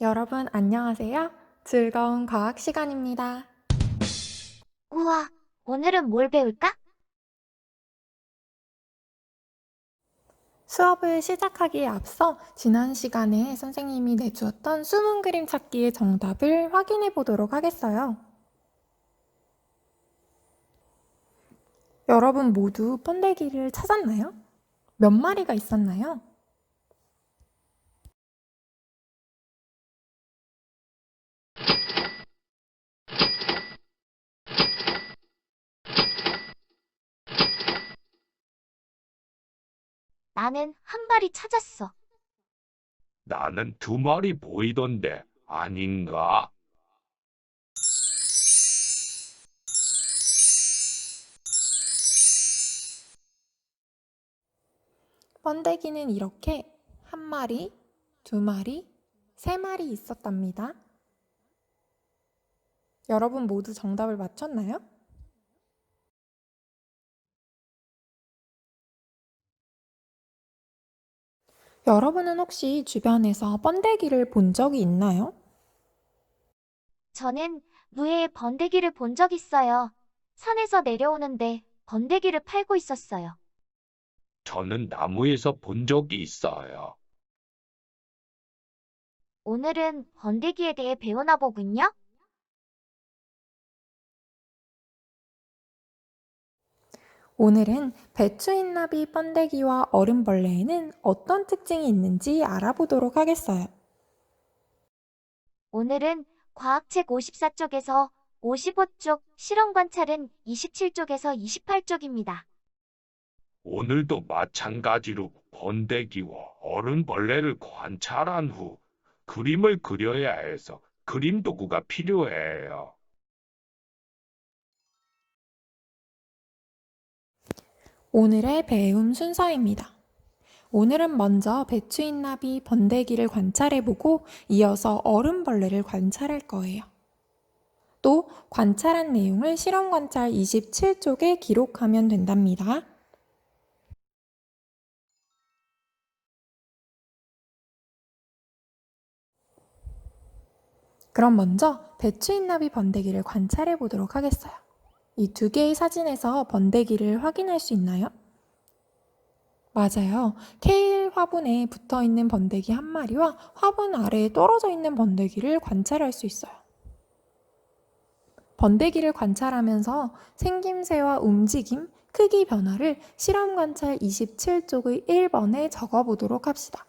여러분 안녕하세요. 즐거운 과학 시간입니다. 우와, 오늘은 뭘 배울까? 수업을 시작하기에 앞서 지난 시간에 선생님이 내주었던 숨은 그림 찾기의 정답을 확인해 보도록 하겠어요. 여러분 모두 번데기를 찾았나요? 몇 마리가 있었나요? 나는 한 마리 찾았어. 나는 두 마리 보이던데 아닌가? 번데기는 이렇게 한 마리, 두 마리, 세 마리 있었답니다. 여러분 모두 정답을 맞췄나요? 여러분은 혹시 주변에서 번데기를 본 적이 있나요? 저는 무예에 번데기를 본 적 있어요. 산에서 내려오는데 번데기를 팔고 있었어요. 저는 나무에서 본 적이 있어요. 오늘은 번데기에 대해 배우나 보군요. 오늘은 배추흰나비 번데기와 얼음벌레에는 어떤 특징이 있는지 알아보도록 하겠어요. 오늘은 과학책 54쪽에서 55쪽, 실험 관찰은 27쪽에서 28쪽입니다. 오늘도 마찬가지로 번데기와 어른벌레를 관찰한 후 그림을 그려야 해서 그림 도구가 필요해요. 오늘의 배움 순서입니다. 오늘은 먼저 배추흰나비 번데기를 관찰해보고 이어서 얼음벌레를 관찰할 거예요. 또 관찰한 내용을 실험 관찰 27쪽에 기록하면 된답니다. 그럼 먼저 배추흰나비 번데기를 관찰해 보도록 하겠어요. 이 두 개의 사진에서 번데기를 확인할 수 있나요? 맞아요. 케일 화분에 붙어 있는 번데기 한 마리와 화분 아래에 떨어져 있는 번데기를 관찰할 수 있어요. 번데기를 관찰하면서 생김새와 움직임, 크기 변화를 실험 관찰 27쪽의 1번에 적어 보도록 합시다.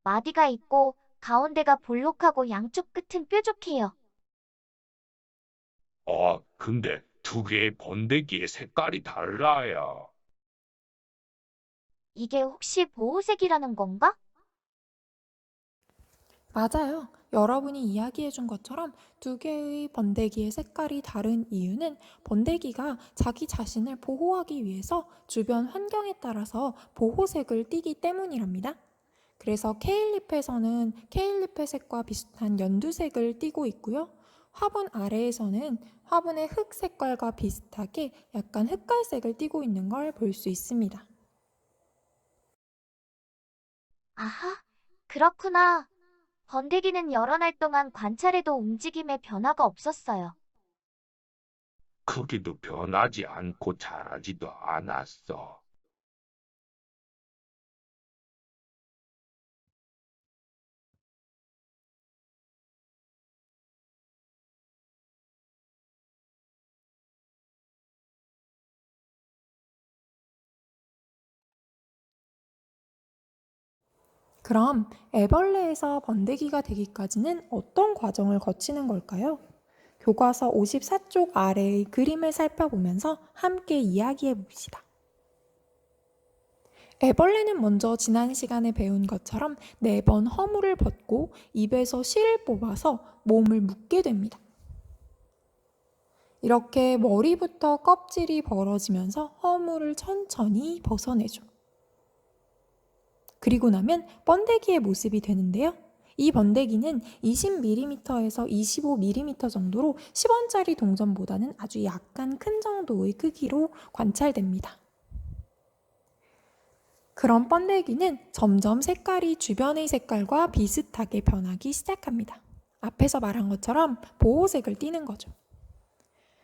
마디가 있고 가운데가 볼록하고 양쪽 끝은 뾰족해요. 근데 두 개의 번데기의 색깔이 달라요. 이게 혹시 보호색이라는 건가? 맞아요. 여러분이 이야기해 준 것처럼 두 개의 번데기의 색깔이 다른 이유는 번데기가 자기 자신을 보호하기 위해서 주변 환경에 따라서 보호색을 띠기 때문이랍니다. 그래서 케일잎에서는 케일잎의 색과 비슷한 연두색을 띠고 있고요. 화분 아래에서는 화분의 흙 색깔과 비슷하게 약간 흑갈색을 띠고 있는 걸 볼 수 있습니다. 아하, 그렇구나. 번데기는 여러 날 동안 관찰해도 움직임에 변화가 없었어요. 크기도 변하지 않고 자라지도 않았어. 그럼 애벌레에서 번데기가 되기까지는 어떤 과정을 거치는 걸까요? 교과서 54쪽 아래의 그림을 살펴보면서 함께 이야기해 봅시다. 애벌레는 먼저 지난 시간에 배운 것처럼 4번 허물을 벗고 입에서 실을 뽑아서 몸을 묶게 됩니다. 이렇게 머리부터 껍질이 벌어지면서 허물을 천천히 벗어내죠. 그리고 나면 번데기의 모습이 되는데요. 이 번데기는 20mm에서 25mm 정도로 10원짜리 동전보다는 아주 약간 큰 정도의 크기로 관찰됩니다. 그런 번데기는 점점 색깔이 주변의 색깔과 비슷하게 변하기 시작합니다. 앞에서 말한 것처럼 보호색을 띠는 거죠.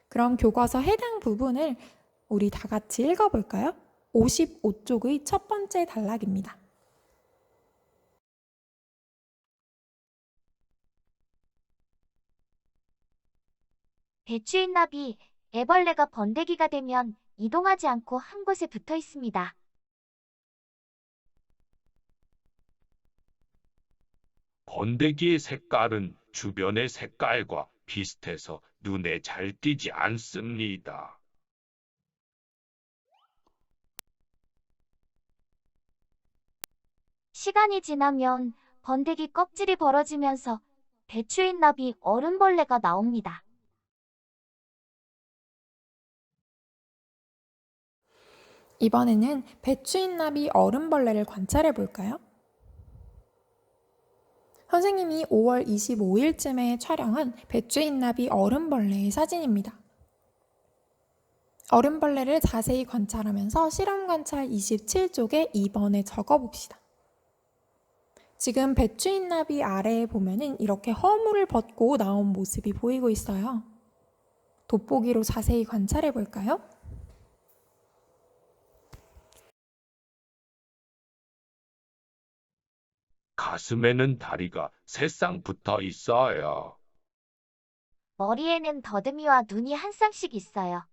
그럼 교과서 해당 부분을 우리 다 같이 읽어볼까요? 55쪽의 첫 번째 단락입니다. 배추인 나비, 애벌레가 번데기가 되면 이동하지 않고 한 곳에 붙어 있습니다. 번데기의 색깔은 주변의 색깔과 비슷해서 눈에 잘 띄지 않습니다. 시간이 지나면 번데기 껍질이 벌어지면서 배추인 나비 얼음벌레가 나옵니다. 이번에는 배추인나비 얼음벌레를 관찰해 볼까요? 선생님이 5월 25일쯤에 촬영한 배추인나비 얼음벌레의 사진입니다. 얼음벌레를 자세히 관찰하면서 실험 관찰 27쪽에 2번에 적어봅시다. 지금 배추인나비 아래에 보면은 이렇게 허물을 벗고 나온 모습이 보이고 있어요. 돋보기로 자세히 관찰해 볼까요? 가슴에는 다리가 세 쌍 붙어 있어요. 머리에는 더듬이와 눈이 한 쌍씩 있어요.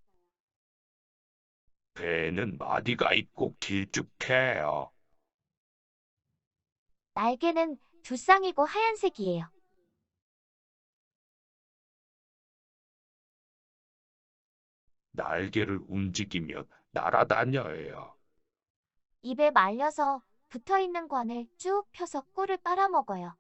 배에는 마디가 있고 길쭉해요. 날개는 두 쌍이고 하얀색이에요. 날개를 움직이면 날아다녀요. 입에 말려서 붙어있는 관을 쭉 펴서 꿀을 빨아먹어요.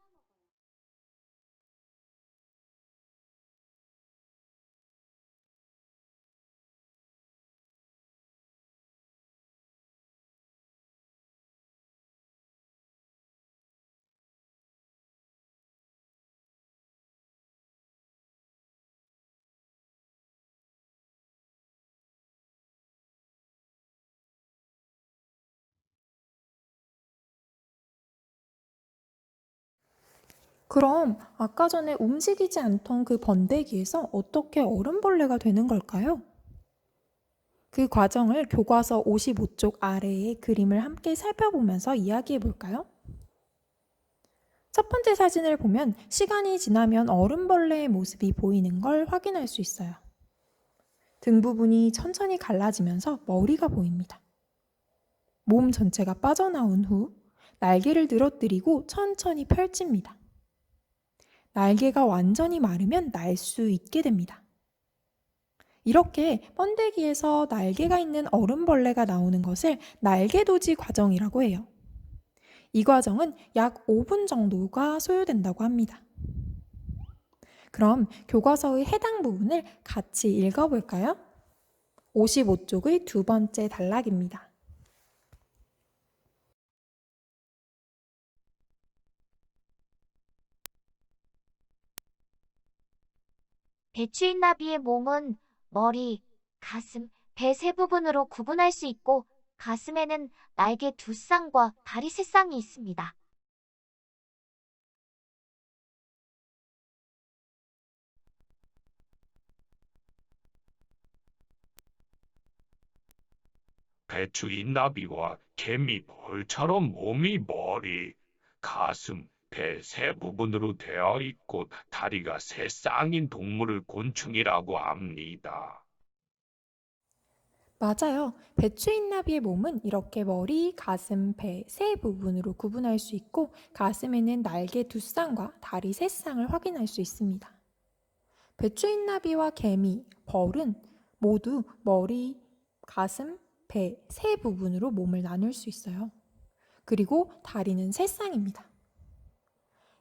그럼 아까 전에 움직이지 않던 그 번데기에서 어떻게 얼음벌레가 되는 걸까요? 그 과정을 교과서 55쪽 아래의 그림을 함께 살펴보면서 이야기해 볼까요? 첫 번째 사진을 보면 시간이 지나면 얼음벌레의 모습이 보이는 걸 확인할 수 있어요. 등 부분이 천천히 갈라지면서 머리가 보입니다. 몸 전체가 빠져나온 후 날개를 늘어뜨리고 천천히 펼칩니다. 날개가 완전히 마르면 날 수 있게 됩니다. 이렇게 번데기에서 날개가 있는 얼음벌레가 나오는 것을 날개도지 과정이라고 해요. 이 과정은 약 5분 정도가 소요된다고 합니다. 그럼 교과서의 해당 부분을 같이 읽어볼까요? 55쪽의 두 번째 단락입니다. 배추인 나비의 몸은 머리, 가슴, 배 세 부분으로 구분할 수 있고 가슴에는 날개 두 쌍과 다리 세 쌍이 있습니다. 배추인 나비와 개미 벌처럼 몸이 머리, 가슴, 배 세 부분으로 되어 있고 다리가 세 쌍인 동물을 곤충이라고 합니다. 맞아요. 배추인나비의 몸은 이렇게 머리, 가슴, 배 세 부분으로 구분할 수 있고 가슴에는 날개 두 쌍과 다리 세 쌍을 확인할 수 있습니다. 배추인나비와 개미, 벌은 모두 머리, 가슴, 배 세 부분으로 몸을 나눌 수 있어요. 그리고 다리는 세 쌍입니다.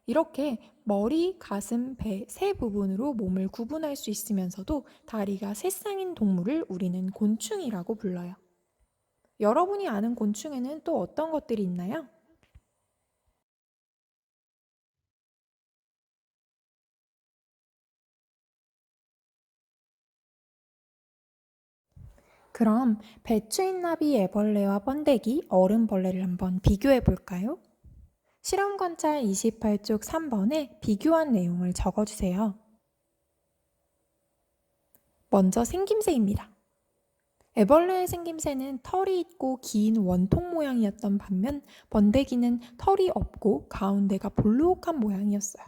이렇게 머리, 가슴, 배 세 부분으로 몸을 구분할 수 있으면서도 다리가 세 쌍인 동물을 우리는 곤충이라고 불러요. 여러분이 아는 곤충에는 또 어떤 것들이 있나요? 그럼 배추인나비 애벌레와 번데기, 어른벌레를 한번 비교해 볼까요? 실험 관찰 28쪽 3번에 비교한 내용을 적어주세요. 먼저 생김새입니다. 애벌레의 생김새는 털이 있고 긴 원통 모양이었던 반면 번데기는 털이 없고 가운데가 볼록한 모양이었어요.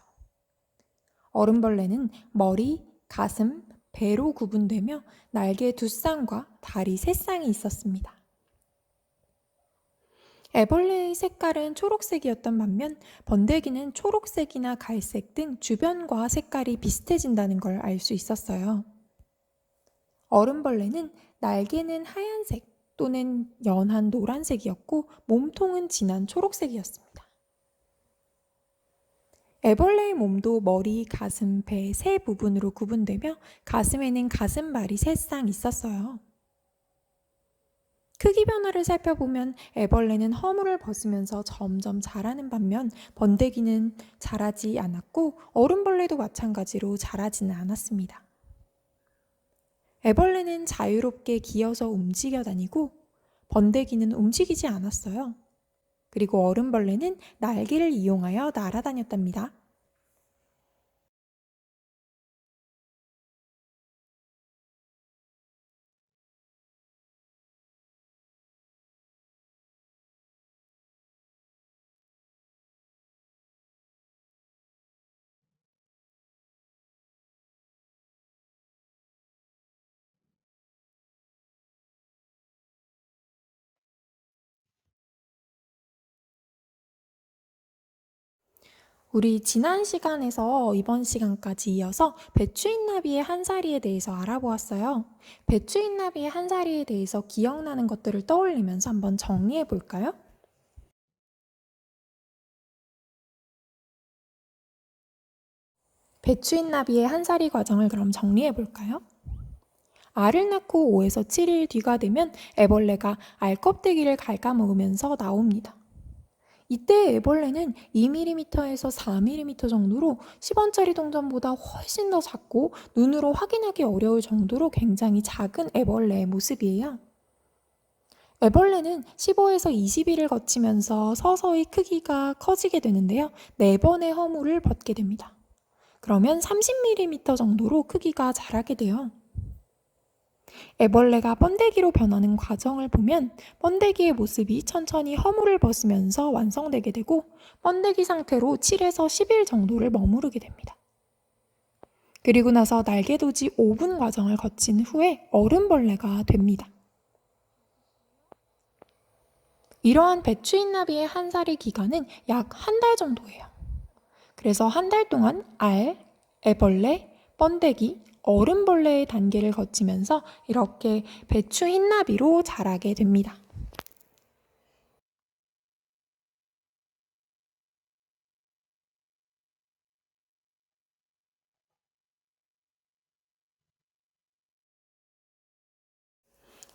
어른벌레는 머리, 가슴, 배로 구분되며 날개 두 쌍과 다리 세 쌍이 있었습니다. 애벌레의 색깔은 초록색이었던 반면 번데기는 초록색이나 갈색 등 주변과 색깔이 비슷해진다는 걸 알 수 있었어요. 어른벌레는 날개는 하얀색 또는 연한 노란색이었고 몸통은 진한 초록색이었습니다. 애벌레의 몸도 머리, 가슴, 배 세 부분으로 구분되며 가슴에는 가슴발이 세 쌍 있었어요. 크기 변화를 살펴보면 애벌레는 허물을 벗으면서 점점 자라는 반면 번데기는 자라지 않았고 어른벌레도 마찬가지로 자라지는 않았습니다. 애벌레는 자유롭게 기어서 움직여 다니고 번데기는 움직이지 않았어요. 그리고 어른벌레는 날개를 이용하여 날아다녔답니다. 우리 지난 시간에서 이번 시간까지 이어서 배추인나비의 한사리에 대해서 알아보았어요. 배추인나비의 한사리에 대해서 기억나는 것들을 떠올리면서 한번 정리해 볼까요? 배추인나비의 한사리 과정을 그럼 정리해 볼까요? 알을 낳고 5에서 7일 뒤가 되면 애벌레가 알 껍데기를 갉아먹으면서 나옵니다. 이때 애벌레는 2mm에서 4mm 정도로 10원짜리 동전보다 훨씬 더 작고 눈으로 확인하기 어려울 정도로 굉장히 작은 애벌레의 모습이에요. 애벌레는 15에서 20일을 거치면서 서서히 크기가 커지게 되는데요. 4번의 허물을 벗게 됩니다. 그러면 30mm 정도로 크기가 자라게 돼요. 애벌레가 번데기로 변하는 과정을 보면 번데기의 모습이 천천히 허물을 벗으면서 완성되게 되고 번데기 상태로 7에서 10일 정도를 머무르게 됩니다. 그리고 나서 날개도지 5분 과정을 거친 후에 어른벌레가 됩니다. 이러한 배추인나비의 한사리 기간은 약 한 달 정도예요. 그래서 한 달 동안 알, 애벌레, 번데기, 어른벌레의 단계를 거치면서 이렇게 배추 흰나비로 자라게 됩니다.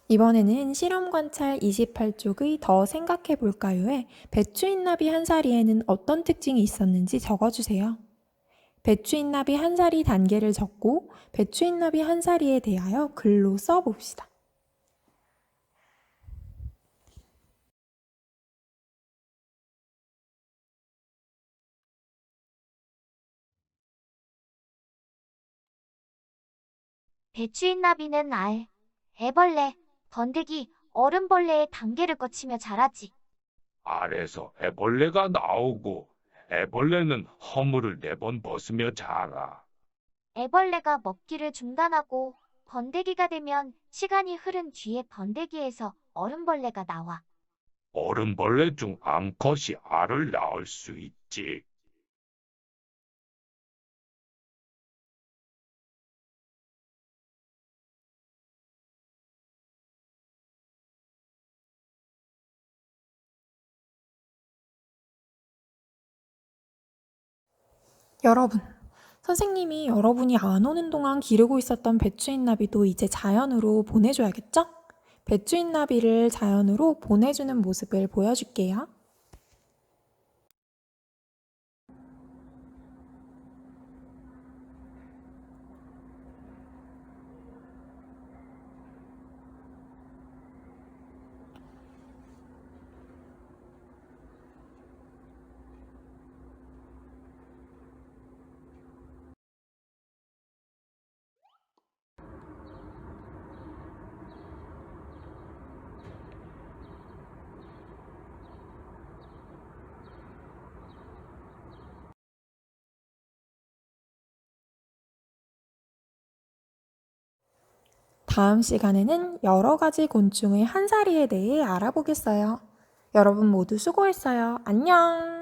이번에는 실험 관찰 28쪽의 더 생각해 볼까요에 배추 흰나비 한사리에는 어떤 특징이 있었는지 적어주세요. 배추 흰나비 한사리 단계를 적고 배추 흰나비 한사리에 대하여 글로 써봅시다. 배추인나비는 알, 애벌레, 번데기, 어른벌레의 단계를 거치며 자라지. 알에서 애벌레가 나오고 애벌레는 허물을 4번 벗으며 자라. 애벌레가 먹기를 중단하고 번데기가 되면 시간이 흐른 뒤에 번데기에서 어른벌레가 나와. 어른벌레 중 암컷이 알을 낳을 수 있지. 여러분, 선생님이 여러분이 안 오는 동안 기르고 있었던 배추인나비도 이제 자연으로 보내줘야겠죠? 배추인나비를 자연으로 보내주는 모습을 보여줄게요. 다음 시간에는 여러 가지 곤충의 한사리에 대해 알아보겠어요. 여러분 모두 수고했어요. 안녕!